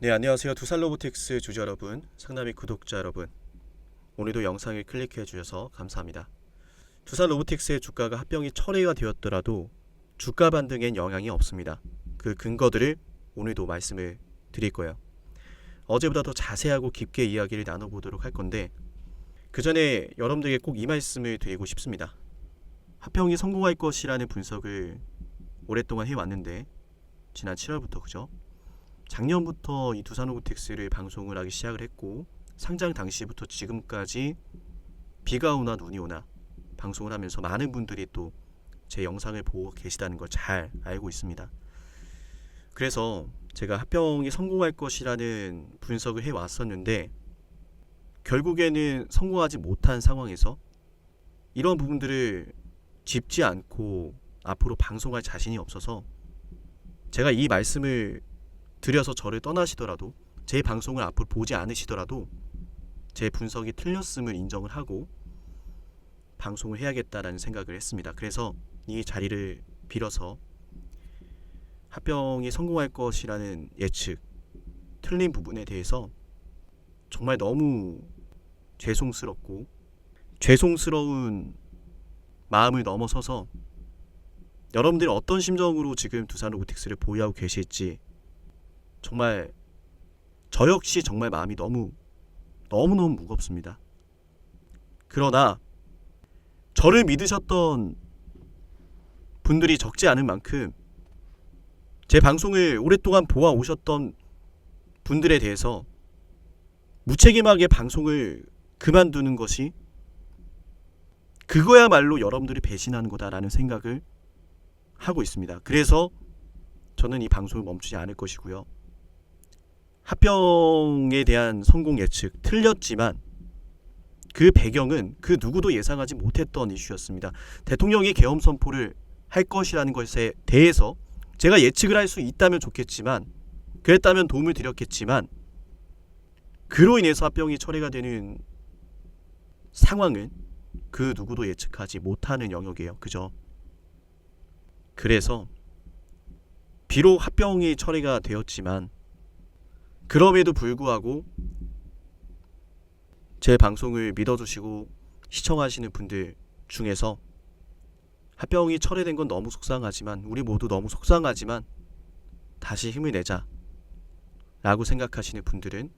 네, 안녕하세요. 두산로보틱스 주주 여러분, 상남이 구독자 여러분. 오늘도 영상을 클릭해 주셔서 감사합니다. 두산로보틱스의 주가가 합병이 철회가 되었더라도 주가 반등엔 영향이 없습니다. 그 근거들을 오늘도 말씀을 드릴 거예요. 어제보다 더 자세하고 깊게 이야기를 나눠보도록 할 건데, 그 전에 여러분들에게 꼭 이 말씀을 드리고 싶습니다. 합병이 성공할 것이라는 분석을 오랫동안 해왔는데, 지난 7월부터 그죠? 작년부터 이 두산로보틱스를 방송을 하기 시작을 했고, 상장 당시부터 지금까지 비가 오나 눈이 오나 방송을 하면서 많은 분들이 또 제 영상을 보고 계시다는 걸 잘 알고 있습니다. 그래서 제가 합병이 성공할 것이라는 분석을 해왔었는데, 결국에는 성공하지 못한 상황에서 이런 부분들을 짚지 않고 앞으로 방송할 자신이 없어서, 제가 이 말씀을 드려서 저를 떠나시더라도, 제 방송을 앞으로 보지 않으시더라도 제 분석이 틀렸음을 인정을 하고 방송을 해야겠다라는 생각을 했습니다. 그래서 이 자리를 빌어서 합병이 성공할 것이라는 예측, 틀린 부분에 대해서 정말 너무 죄송스럽고 죄송스러운 마음을 넘어서서 여러분들이 어떤 심정으로 지금 두산로보틱스를 보유하고 계실지 정말 저 역시 정말 마음이 너무너무 무겁습니다. 그러나 저를 믿으셨던 분들이 적지 않은 만큼 제 방송을 오랫동안 보아오셨던 분들에 대해서 무책임하게 방송을 그만두는 것이, 그거야말로 여러분들이 배신하는 거다라는 생각을 하고 있습니다. 그래서 저는 이 방송을 멈추지 않을 것이고요. 합병에 대한 성공 예측 틀렸지만 그 배경은 그 누구도 예상하지 못했던 이슈였습니다. 대통령이 계엄 선포를 할 것이라는 것에 대해서 제가 예측을 할 수 있다면 좋겠지만, 그랬다면 도움을 드렸겠지만, 그로 인해서 합병이 철회가 되는 상황은 그 누구도 예측하지 못하는 영역이에요. 그죠? 그래서 비록 합병이 철회가 되었지만, 그럼에도 불구하고 제 방송을 믿어주시고 시청하시는 분들 중에서 합병이 철회된 건 너무 속상하지만, 우리 모두 너무 속상하지만 다시 힘을 내자 라고 생각하시는 분들은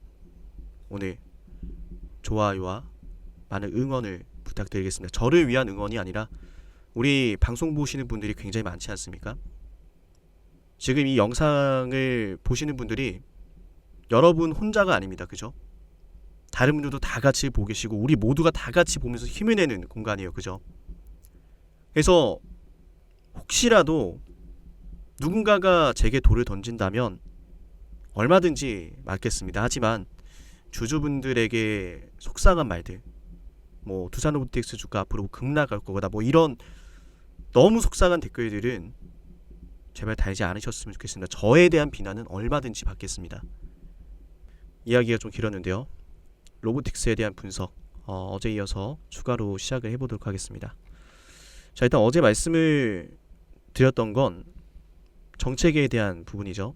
오늘 좋아요와 많은 응원을 부탁드리겠습니다. 저를 위한 응원이 아니라 우리 방송 보시는 분들이 굉장히 많지 않습니까? 지금 이 영상을 보시는 분들이 여러분 혼자가 아닙니다. 그죠? 다른 분들도 다 같이 보고 계시고, 우리 모두가 다 같이 보면서 힘을 내는 공간이에요. 그죠? 그래서 혹시라도 누군가가 제게 돌을 던진다면 얼마든지 맞겠습니다. 하지만 주주분들에게 속상한 말들, 뭐 두산로보틱스 주가 앞으로 급락할 거다, 뭐 이런 너무 속상한 댓글들은 제발 달지 않으셨으면 좋겠습니다. 저에 대한 비난은 얼마든지 받겠습니다. 이야기가 좀 길었는데요. 로보틱스에 대한 분석, 어제 이어서 추가로 시작을 해보도록 하겠습니다. 자, 일단 어제 말씀을 드렸던 건 정책에 대한 부분이죠.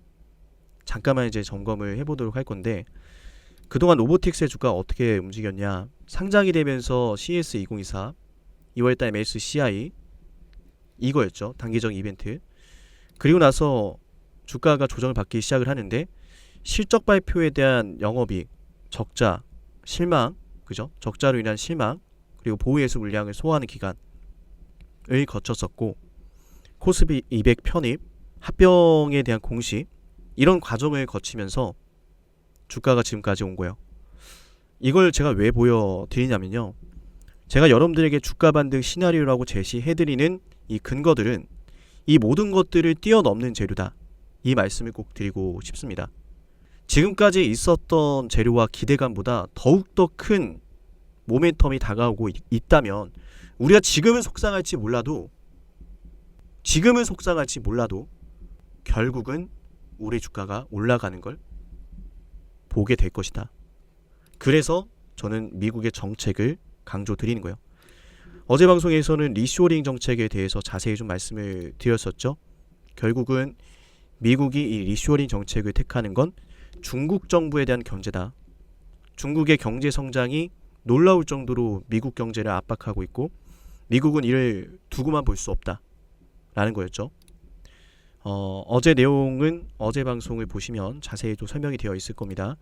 잠깐만 이제 점검을 해보도록 할 건데, 그동안 로보틱스의 주가가 어떻게 움직였냐. 상장이 되면서 CS2024, 2월달 MSCI 이거였죠. 단기적 이벤트. 그리고 나서 주가가 조정을 받기 시작을 하는데, 실적 발표에 대한 영업이익, 적자, 실망, 그죠? 적자로 인한 실망, 그리고 보유예수 물량을 소화하는 기간을 거쳤었고, 코스피 200 편입, 합병에 대한 공시, 이런 과정을 거치면서 주가가 지금까지 온 거예요. 이걸 제가 왜 보여드리냐면요, 제가 여러분들에게 주가 반등 시나리오라고 제시해드리는 이 근거들은 이 모든 것들을 뛰어넘는 재료다, 이 말씀을 꼭 드리고 싶습니다. 지금까지 있었던 재료와 기대감보다 더욱더 큰 모멘텀이 다가오고 있다면, 우리가 지금은 속상할지 몰라도 결국은 우리 주가가 올라가는 걸 보게 될 것이다. 그래서 저는 미국의 정책을 강조드리는 거예요. 어제 방송에서는 리쇼링 정책에 대해서 자세히 좀 말씀을 드렸었죠. 결국은 미국이 이 리쇼링 정책을 택하는 건 중국 정부에 대한 견제다. 중국의 경제 성장이 놀라울 정도로 미국 경제를 압박하고 있고 미국은 이를 두고만 볼 수 없다 라는 거였죠. 어제 내용은 어제 방송을 보시면 자세히 또 설명이 되어 있을 겁니다.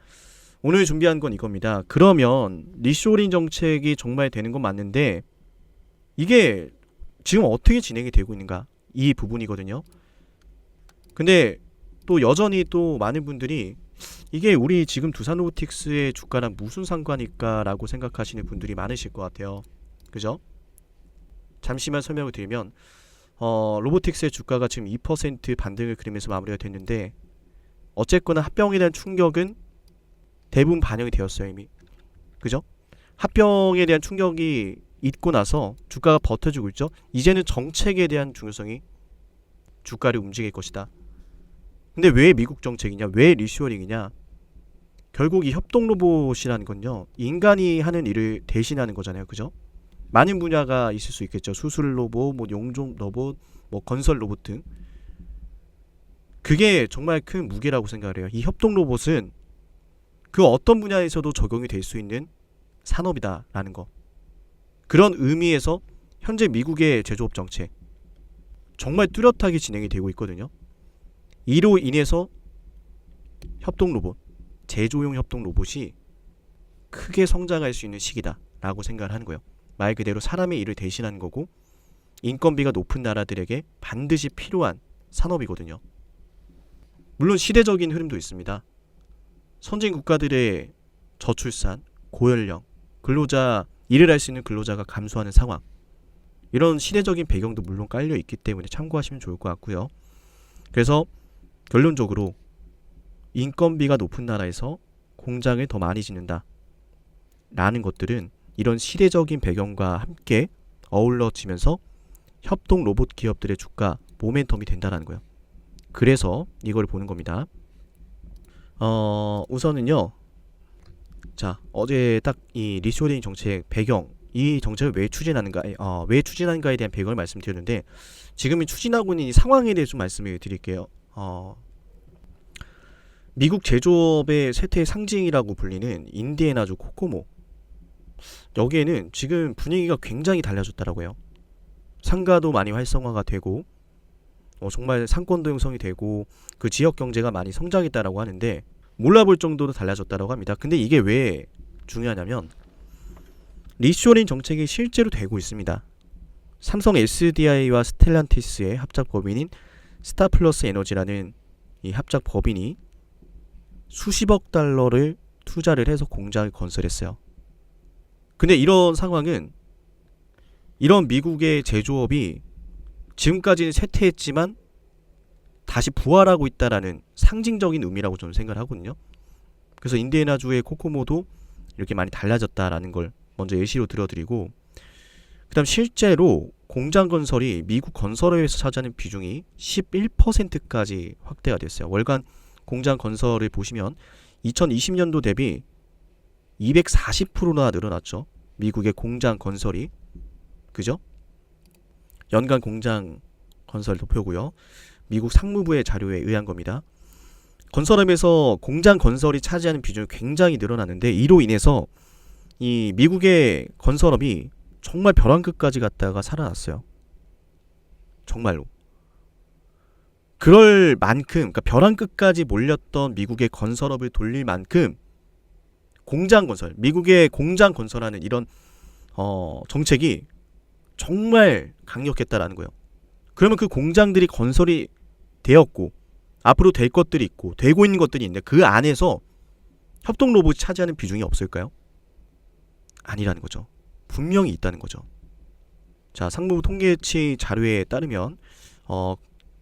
오늘 준비한 건 이겁니다. 그러면 리쇼링 정책이 정말 되는 건 맞는데 이게 지금 어떻게 진행이 되고 있는가, 이 부분이거든요. 근데 또 여전히 또 많은 분들이 이게 우리 지금 두산로보틱스의 주가랑 무슨 상관일까 라고 생각하시는 분들이 많으실 것 같아요. 그죠? 잠시만 설명을 드리면 로보틱스의 주가가 지금 2% 반등을 그리면서 마무리가 됐는데 어쨌거나 합병에 대한 충격은 대부분 반영이 되었어요 이미. 그죠? 합병에 대한 충격이 있고 나서 주가가 버텨주고 있죠. 이제는 정책에 대한 중요성이 주가를 움직일 것이다. 근데 왜 미국 정책이냐, 왜 리쇼링이냐, 결국 이 협동 로봇이라는 건요 인간이 하는 일을 대신하는 거잖아요. 그죠? 많은 분야가 있을 수 있겠죠. 수술 로봇, 뭐 용종 로봇, 뭐 건설 로봇 등. 그게 정말 큰 무게라고 생각을 해요. 이 협동 로봇은 그 어떤 분야에서도 적용이 될 수 있는 산업이다라는 거. 그런 의미에서 현재 미국의 제조업 정책 정말 뚜렷하게 진행이 되고 있거든요. 이로 인해서 협동 로봇, 제조용 협동 로봇이 크게 성장할 수 있는 시기다라고 생각을 하는 거예요. 말 그대로 사람의 일을 대신하는 거고 인건비가 높은 나라들에게 반드시 필요한 산업이거든요. 물론 시대적인 흐름도 있습니다. 선진 국가들의 저출산, 고연령, 근로자, 일을 할 수 있는 근로자가 감소하는 상황, 이런 시대적인 배경도 물론 깔려 있기 때문에 참고하시면 좋을 것 같고요. 그래서 결론적으로 인건비가 높은 나라에서 공장을 더 많이 짓는다 라는 것들은 이런 시대적인 배경과 함께 어우러지면서 협동 로봇 기업들의 주가 모멘텀이 된다는 거예요. 그래서 이걸 보는 겁니다. 우선은요, 자, 어제 딱 이 리쇼링 정책 배경, 이 정책을 왜 추진하는가에 대한 배경을 말씀드렸는데 지금 추진하고 있는 이 상황에 대해 좀 말씀을 드릴게요. 미국 제조업의 쇠퇴의 상징이라고 불리는 인디애나주 코코모, 여기에는 지금 분위기가 굉장히 달라졌더라고요. 상가도 많이 활성화가 되고 정말 상권도 형성이 되고 그 지역 경제가 많이 성장했다라고 하는데 몰라볼 정도로 달라졌다라고 합니다. 근데 이게 왜 중요하냐면 리쇼링 정책이 실제로 되고 있습니다. 삼성 SDI와 스텔란티스의 합작 법인인 스타플러스 에너지라는 이 합작 법인이 수십억 달러를 투자를 해서 공장을 건설했어요. 근데 이런 상황은 이런 미국의 제조업이 지금까지는 쇠퇴했지만 다시 부활하고 있다라는 상징적인 의미라고 저는 생각을 하거든요. 그래서 인디애나주의 코코모도 이렇게 많이 달라졌다라는 걸 먼저 예시로 들어드리고, 그 다음 실제로 공장 건설이 미국 건설업에서 차지하는 비중이 11%까지 확대가 됐어요. 월간 공장 건설을 보시면 2020년도 대비 240%나 늘어났죠. 미국의 공장 건설이. 그죠? 연간 공장 건설 도표고요. 미국 상무부의 자료에 의한 겁니다. 건설업에서 공장 건설이 차지하는 비중이 굉장히 늘어났는데 이로 인해서 이 미국의 건설업이 정말 벼랑 끝까지 갔다가 살아났어요. 정말로. 그럴 만큼, 그러니까 벼랑 끝까지 몰렸던 미국의 건설업을 돌릴 만큼 공장 건설, 미국의 공장 건설하는 이런 정책이 정말 강력했다라는 거예요. 그러면 그 공장들이 건설이 되었고 앞으로 될 것들이 있고 되고 있는 것들이 있는데 그 안에서 협동 로봇이 차지하는 비중이 없을까요? 아니라는 거죠. 분명히 있다는 거죠. 자, 상무부 통계치 자료에 따르면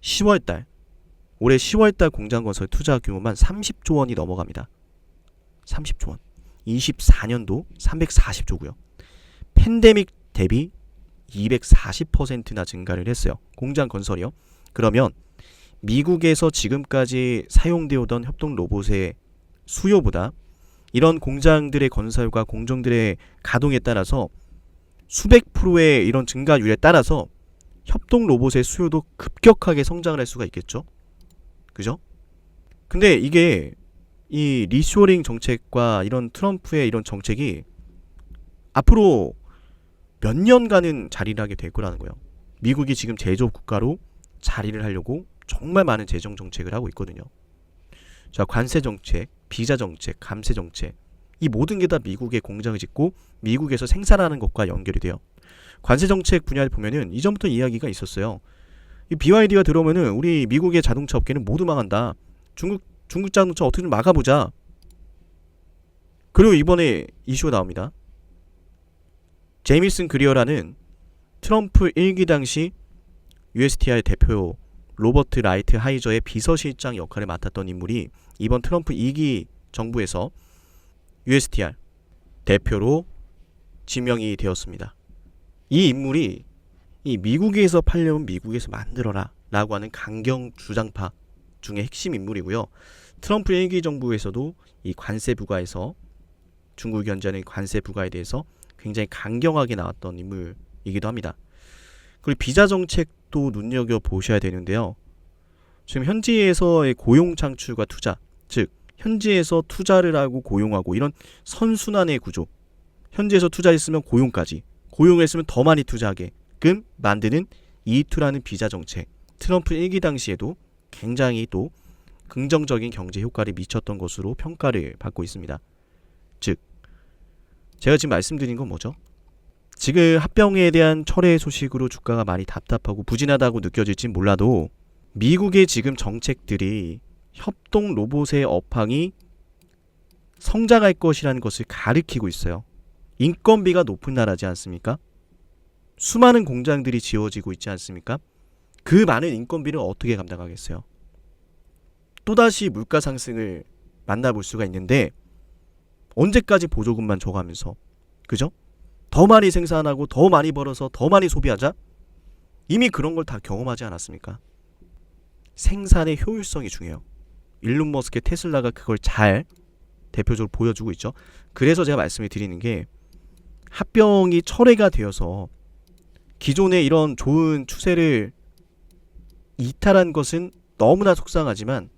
10월달, 올해 10월달 공장 건설 투자 규모만 30조 원이 넘어갑니다. 30조 원. 24년도 340조고요. 팬데믹 대비 240%나 증가를 했어요. 공장 건설이요. 그러면 미국에서 지금까지 사용되어 오던 협동 로봇의 수요보다 이런 공장들의 건설과 공정들의 가동에 따라서 수백 프로의 이런 증가율에 따라서 협동 로봇의 수요도 급격하게 성장을 할 수가 있겠죠. 그죠? 근데 이게 이 리쇼링 정책과 이런 트럼프의 이런 정책이 앞으로 몇 년간은 자리를 하게 될 거라는 거예요. 미국이 지금 제조업 국가로 자리를 하려고 정말 많은 재정 정책을 하고 있거든요. 자, 관세 정책, 비자 정책, 감세 정책, 이 모든 게 다 미국의 공장을 짓고 미국에서 생산하는 것과 연결이 돼요. 관세 정책 분야를 보면은 이전부터 이야기가 있었어요. 이 BYD가 들어오면은 우리 미국의 자동차 업계는 모두 망한다. 중국 자동차 어떻게 좀 막아보자. 그리고 이번에 이슈가 나옵니다. 제이미슨 그리어라는 트럼프 1기 당시 USTR 대표 로버트 라이트 하이저의 비서실장 역할을 맡았던 인물이 이번 트럼프 2기 정부에서 USTR 대표로 지명이 되었습니다. 이 인물이 이 미국에서 팔려면 미국에서 만들어라 라고 하는 강경 주장파 중에 핵심 인물이고요. 트럼프 1기 정부에서도 이 관세 부과에서 중국이 견제하는 관세 부과에 대해서 굉장히 강경하게 나왔던 인물이기도 합니다. 그리고 비자 정책도 눈여겨보셔야 되는데요. 지금 현지에서의 고용 창출과 투자, 즉 현지에서 투자를 하고 고용하고 이런 선순환의 구조, 현지에서 투자했으면 고용까지, 고용했으면 더 많이 투자하게끔 만드는 E2라는 비자 정책, 트럼프 1기 당시에도 굉장히 또 긍정적인 경제 효과를 미쳤던 것으로 평가를 받고 있습니다. 즉 제가 지금 말씀드린 건 뭐죠? 지금 합병에 대한 철회 소식으로 주가가 많이 답답하고 부진하다고 느껴질진 몰라도 미국의 지금 정책들이 협동 로봇의 업황이 성장할 것이라는 것을 가리키고 있어요. 인건비가 높은 나라지 않습니까? 수많은 공장들이 지어지고 있지 않습니까? 그 많은 인건비를 어떻게 감당하겠어요? 또다시 물가 상승을 만나볼 수가 있는데 언제까지 보조금만 줘가면서, 그죠? 더 많이 생산하고 더 많이 벌어서 더 많이 소비하자? 이미 그런 걸 다 경험하지 않았습니까? 생산의 효율성이 중요해요. 일론 머스크의 테슬라가 그걸 잘 대표적으로 보여주고 있죠. 그래서 제가 말씀을 드리는 게 합병이 철회가 되어서 기존의 이런 좋은 추세를 이탈한 것은 너무나 속상하지만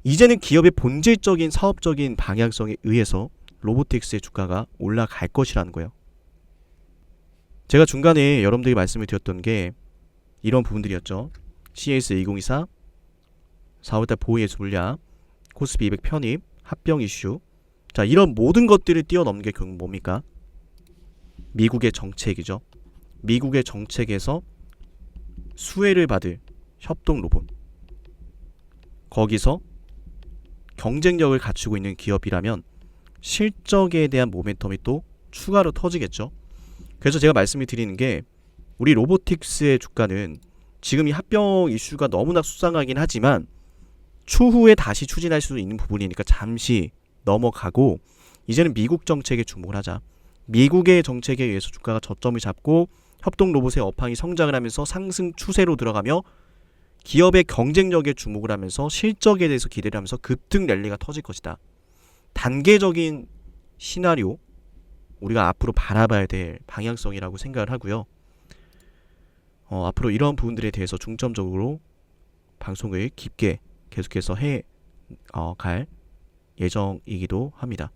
이제는 기업의 본질적인 사업적인 방향성에 의해서 로보틱스의 주가가 올라갈 것이라는 거예요. 제가 중간에 여러분들이 말씀을 드렸던 게 이런 부분들이었죠. CAS 2024, 4월달 보이에서 물량, 코스피 200 편입, 합병 이슈. 자, 이런 모든 것들을 뛰어넘는 게 결국 뭡니까? 미국의 정책이죠. 미국의 정책에서 수혜를 받을 협동 로봇. 거기서 경쟁력을 갖추고 있는 기업이라면 실적에 대한 모멘텀이 또 추가로 터지겠죠. 그래서 제가 말씀을 드리는 게 우리 로보틱스의 주가는 지금 이 합병 이슈가 너무나 수상하긴 하지만 추후에 다시 추진할 수 있는 부분이니까 잠시 넘어가고 이제는 미국 정책에 주목을 하자. 미국의 정책에 의해서 주가가 저점을 잡고 협동 로봇의 업황이 성장을 하면서 상승 추세로 들어가며 기업의 경쟁력에 주목을 하면서 실적에 대해서 기대를 하면서 급등 랠리가 터질 것이다. 단계적인 시나리오, 우리가 앞으로 바라봐야 될 방향성이라고 생각을 하고요. 앞으로 이런 부분들에 대해서 중점적으로 방송을 깊게 계속해서 갈 예정이기도 합니다.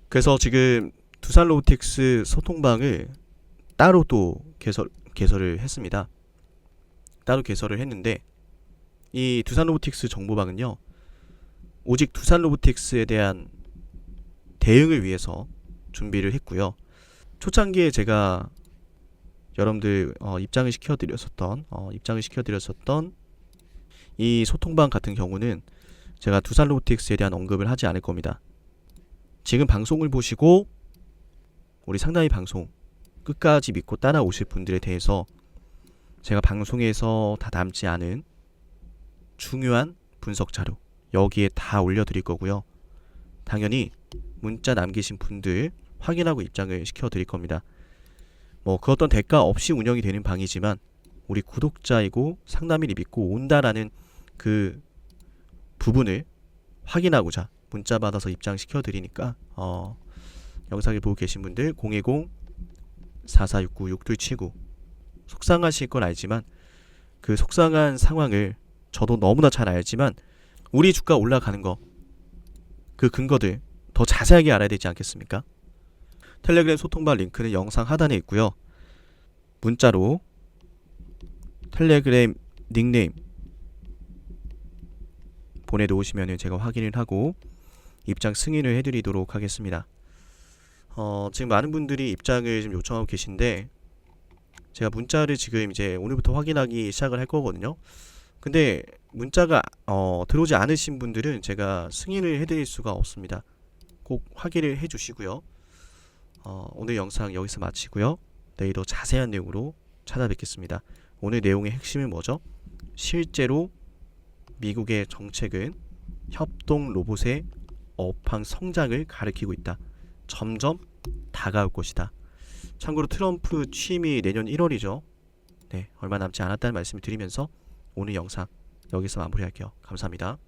그래서 지금 두산 로보틱스 소통방을 따로 또 개설을 했습니다. 따로 개설을 했는데 이 두산 로보틱스 정보방은요, 오직 두산 로보틱스에 대한 대응을 위해서 준비를 했고요. 초창기에 제가 여러분들 입장을 시켜드렸었던 이 소통방 같은 경우는 제가 두산 로보틱스에 대한 언급을 하지 않을 겁니다. 지금 방송을 보시고 우리 상담이 방송 끝까지 믿고 따라오실 분들에 대해서 제가 방송에서 다 담지 않은 중요한 분석 자료 여기에 다 올려드릴 거고요. 당연히 문자 남기신 분들 확인하고 입장을 시켜드릴 겁니다. 그 어떤 대가 없이 운영이 되는 방이지만 우리 구독자이고 상담일이 믿고 온다라는 그 부분을 확인하고자 문자 받아서 입장 시켜드리니까 영상을 보고 계신 분들 010-4469-6279 속상하실 건 알지만 그 속상한 상황을 저도 너무나 잘 알지만 우리 주가 올라가는 거, 그 근거들 더 자세하게 알아야 되지 않겠습니까? 텔레그램 소통방 링크는 영상 하단에 있고요. 문자로 텔레그램 닉네임 보내놓으시면 제가 확인을 하고 입장 승인을 해드리도록 하겠습니다. 지금 많은 분들이 입장을 좀 요청하고 계신데 제가 문자를 지금 이제 오늘부터 확인하기 시작을 할 거거든요. 근데 문자가 들어오지 않으신 분들은 제가 승인을 해드릴 수가 없습니다. 꼭 확인을 해주시고요. 오늘 영상 여기서 마치고요. 내일 더 자세한 내용으로 찾아뵙겠습니다. 오늘 내용의 핵심은 뭐죠? 실제로 미국의 정책은 협동 로봇의 업황 성장을 가리키고 있다. 점점 다가올 것이다. 참고로 트럼프 취임이 내년 1월이죠. 네, 얼마 남지 않았다는 말씀을 드리면서 오늘 영상 여기서 마무리할게요. 감사합니다.